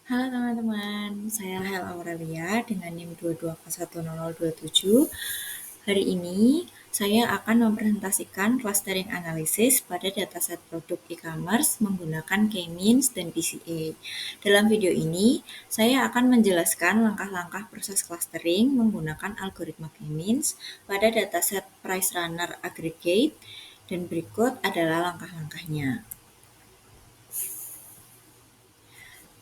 Halo teman-teman, saya Rahel Aurelia dengan NIM 22410027. Hari ini saya akan mempresentasikan clustering analysis pada dataset produk e-commerce menggunakan K-means dan PCA. Dalam video ini, saya akan menjelaskan langkah-langkah proses clustering menggunakan algoritma K-means pada dataset price runner aggregate dan berikut adalah langkah-langkahnya.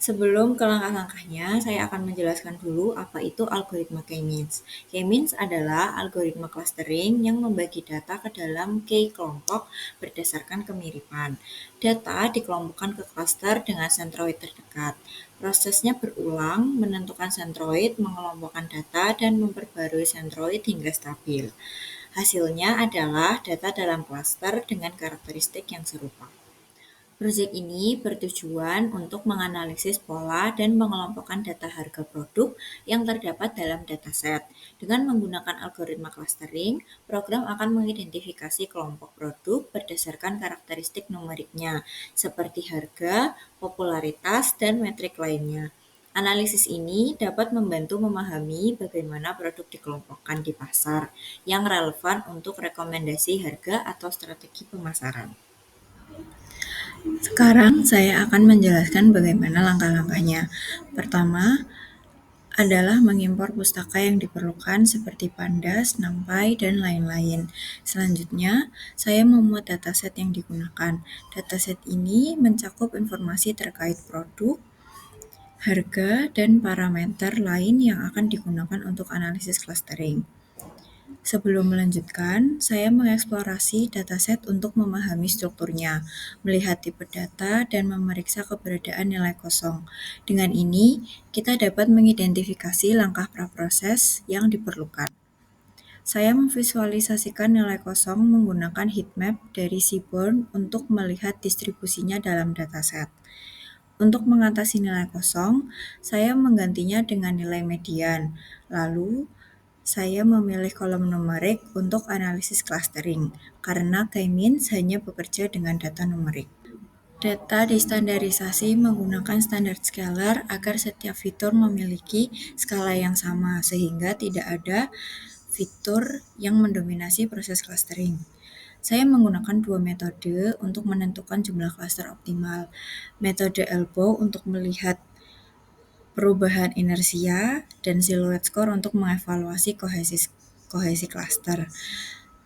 Sebelum ke langkah-langkahnya, saya akan menjelaskan dulu apa itu algoritma K-means. K-means adalah algoritma clustering yang membagi data ke dalam K-kelompok berdasarkan kemiripan. Data dikelompokkan ke cluster dengan sentroid terdekat. Prosesnya berulang, menentukan sentroid, mengelompokkan data, dan memperbarui sentroid hingga stabil. Hasilnya adalah data dalam cluster dengan karakteristik yang serupa. Proyek ini bertujuan untuk menganalisis pola dan mengelompokkan data harga produk yang terdapat dalam dataset. Dengan menggunakan algoritma clustering, program akan mengidentifikasi kelompok produk berdasarkan karakteristik numeriknya, seperti harga, popularitas, dan metrik lainnya. Analisis ini dapat membantu memahami bagaimana produk dikelompokkan di pasar yang relevan untuk rekomendasi harga atau strategi pemasaran. Sekarang saya akan menjelaskan bagaimana langkah-langkahnya. Pertama adalah mengimpor pustaka yang diperlukan seperti pandas, NumPy, dan lain-lain. Selanjutnya, saya memuat dataset yang digunakan. Dataset ini mencakup informasi terkait produk, harga, dan parameter lain yang akan digunakan untuk analisis clustering. Sebelum melanjutkan, saya mengeksplorasi dataset untuk memahami strukturnya, melihat tipe data, dan memeriksa keberadaan nilai kosong. Dengan ini, kita dapat mengidentifikasi langkah praproses yang diperlukan. Saya memvisualisasikan nilai kosong menggunakan heatmap dari Seaborn untuk melihat distribusinya dalam dataset. Untuk mengatasi nilai kosong, saya menggantinya dengan nilai median. Lalu, saya memilih kolom numerik untuk analisis clustering, karena K-means hanya bekerja dengan data numerik. Data distandarisasi menggunakan standard scalar agar setiap fitur memiliki skala yang sama, sehingga tidak ada fitur yang mendominasi proses clustering. Saya menggunakan dua metode untuk menentukan jumlah cluster optimal. Metode elbow untuk melihat perubahan inersia, dan silhouette score untuk mengevaluasi kohesi cluster.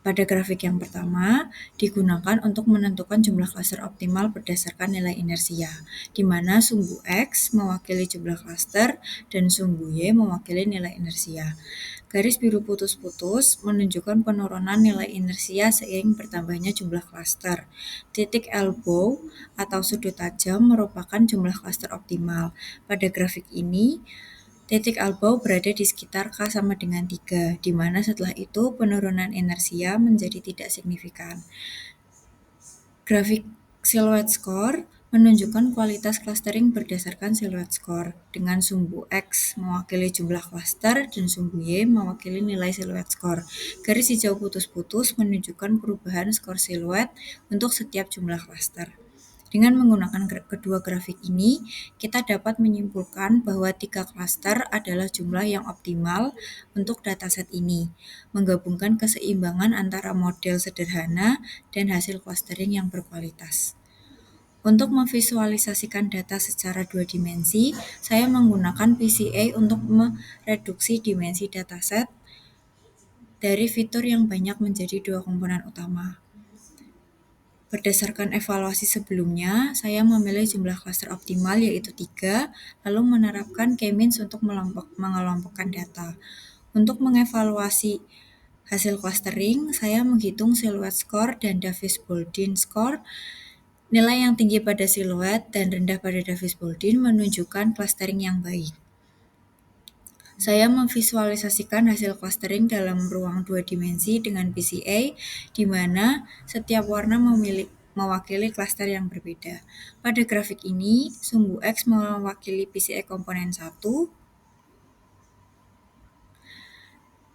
Pada grafik yang pertama, digunakan untuk menentukan jumlah cluster optimal berdasarkan nilai inersia, di mana sumbu X mewakili jumlah cluster dan sumbu Y mewakili nilai inersia. Garis biru putus-putus menunjukkan penurunan nilai inersia seiring bertambahnya jumlah cluster. Titik elbow atau sudut tajam merupakan jumlah cluster optimal. Pada grafik ini, titik elbow berada di sekitar K sama dengan 3, di mana setelah itu penurunan inersia menjadi tidak signifikan. Grafik silhouette score menunjukkan kualitas clustering berdasarkan silhouette score, dengan sumbu X mewakili jumlah cluster dan sumbu Y mewakili nilai silhouette score. Garis hijau putus-putus menunjukkan perubahan skor silhouette untuk setiap jumlah cluster. Dengan menggunakan kedua grafik ini, kita dapat menyimpulkan bahwa 3 klaster adalah jumlah yang optimal untuk dataset ini, menggabungkan keseimbangan antara model sederhana dan hasil clustering yang berkualitas. Untuk memvisualisasikan data secara dua dimensi, saya menggunakan PCA untuk mereduksi dimensi dataset dari fitur yang banyak menjadi dua komponen utama. Berdasarkan evaluasi sebelumnya, saya memilih jumlah cluster optimal yaitu 3, lalu menerapkan K-means untuk mengelompokkan data. Untuk mengevaluasi hasil clustering, saya menghitung silhouette score dan Davis-Baldwin score. Nilai yang tinggi pada silhouette dan rendah pada Davis-Baldwin menunjukkan clustering yang baik. Saya memvisualisasikan hasil clustering dalam ruang dua dimensi dengan PCA, di mana setiap warna mewakili cluster yang berbeda. Pada grafik ini, sumbu X mewakili PCA komponen 1,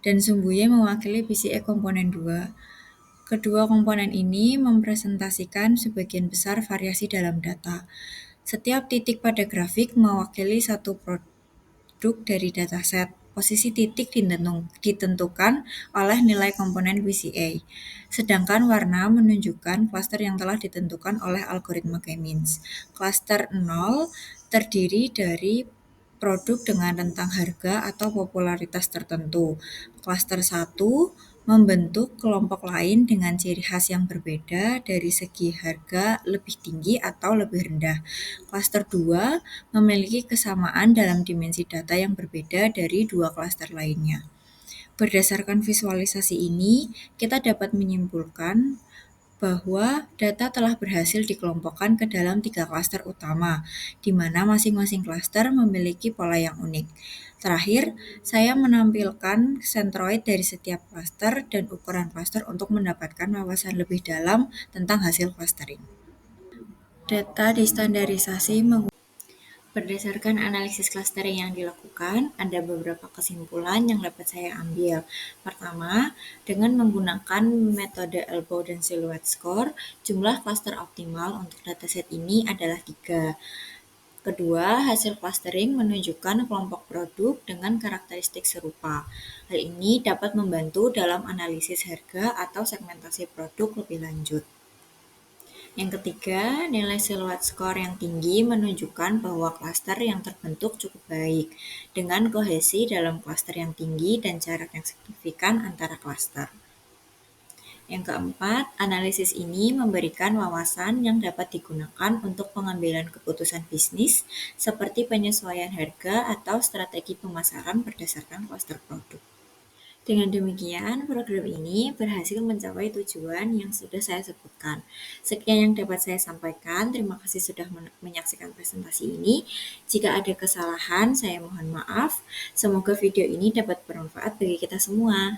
dan sumbu Y mewakili PCA komponen 2. Kedua komponen ini mempresentasikan sebagian besar variasi dalam data. Setiap titik pada grafik mewakili satu produk dari dataset. Posisi titik ditentukan oleh nilai komponen PCA, sedangkan warna menunjukkan klaster yang telah ditentukan oleh algoritma K-means. Klaster 0 terdiri dari produk dengan rentang harga atau popularitas tertentu. Klaster 1 membentuk kelompok lain dengan ciri khas yang berbeda dari segi harga lebih tinggi atau lebih rendah. Klaster 2 memiliki kesamaan dalam dimensi data yang berbeda dari dua klaster lainnya. Berdasarkan visualisasi ini, kita dapat menyimpulkan bahwa data telah berhasil dikelompokkan ke dalam 3 klaster utama, di mana masing-masing klaster memiliki pola yang unik. Terakhir, saya menampilkan sentroid dari setiap klaster dan ukuran klaster untuk mendapatkan wawasan lebih dalam tentang hasil clustering. Data distandarisasi berdasarkan analisis clustering yang dilakukan, ada beberapa kesimpulan yang dapat saya ambil. Pertama, dengan menggunakan metode elbow dan silhouette score, jumlah cluster optimal untuk dataset ini adalah 3. Kedua, hasil clustering menunjukkan kelompok produk dengan karakteristik serupa. Hal ini dapat membantu dalam analisis harga atau segmentasi produk lebih lanjut. Yang ketiga, nilai silhouette score yang tinggi menunjukkan bahwa klaster yang terbentuk cukup baik, dengan kohesi dalam klaster yang tinggi dan jarak yang signifikan antara klaster. Yang keempat, analisis ini memberikan wawasan yang dapat digunakan untuk pengambilan keputusan bisnis, seperti penyesuaian harga atau strategi pemasaran berdasarkan klaster produk. Dengan demikian, program ini berhasil mencapai tujuan yang sudah saya sebutkan. Sekian yang dapat saya sampaikan. Terima kasih sudah menyaksikan presentasi ini. Jika ada kesalahan, saya mohon maaf. Semoga video ini dapat bermanfaat bagi kita semua.